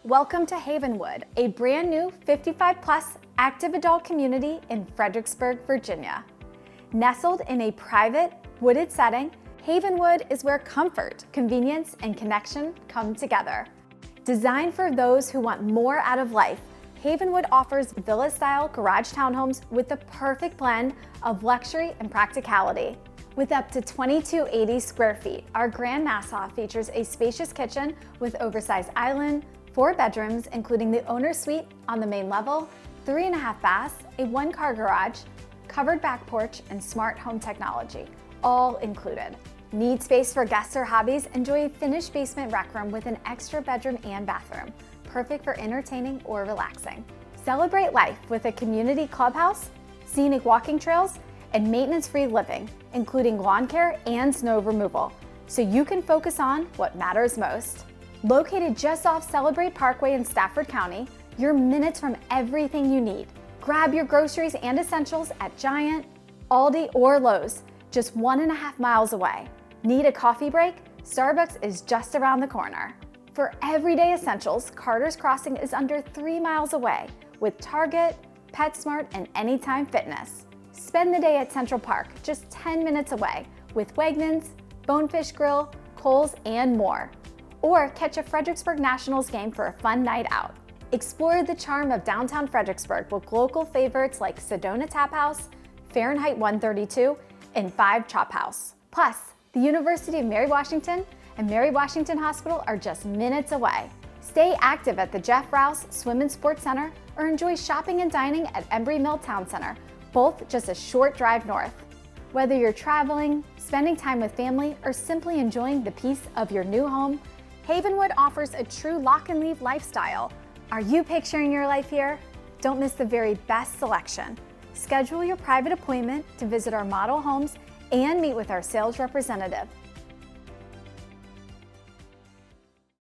Welcome to Havenwood, a brand new 55-plus active adult community in Fredericksburg, Virginia. Nestled in a private, wooded setting, Havenwood is where comfort, convenience, and connection come together. Designed for those who want more out of life, Havenwood offers villa-style garage townhomes with the perfect blend of luxury and practicality. With up to 2,280 square feet, our Grand Nassau features a spacious kitchen with oversized island, 4 bedrooms, including the owner's suite on the main level, 3.5 baths, a 1-car garage, covered back porch, and smart home technology, all included. Need space for guests or hobbies? Enjoy a finished basement rec room with an extra bedroom and bathroom, perfect for entertaining or relaxing. Celebrate life with a community clubhouse, scenic walking trails, and maintenance-free living, including lawn care and snow removal, so you can focus on what matters most. Located just off Celebrate Parkway in Stafford County, you're minutes from everything you need. Grab your groceries and essentials at Giant, Aldi, or Lowe's, just 1.5 miles away. Need a coffee break? Starbucks is just around the corner. For everyday essentials, Carter's Crossing is under 3 miles away with Target, PetSmart, and Anytime Fitness. Spend the day at Central Park, just 10 minutes away, with Wegmans, Bonefish Grill, Kohl's, and more. Or catch a Fredericksburg Nationals game for a fun night out. Explore the charm of downtown Fredericksburg with local favorites like Sedona Tap House, Fahrenheit 132, and 5 Chop House. Plus, the University of Mary Washington and Mary Washington Hospital are just minutes away. Stay active at the Jeff Rouse Swim and Sports Center or enjoy shopping and dining at Embry Mill Town Center, both just a short drive north. Whether you're traveling, spending time with family, or simply enjoying the peace of your new home, Havenwood offers a true lock-and-leave lifestyle. Are you picturing your life here? Don't miss the very best selection. Schedule your private appointment to visit our model homes and meet with our sales representative.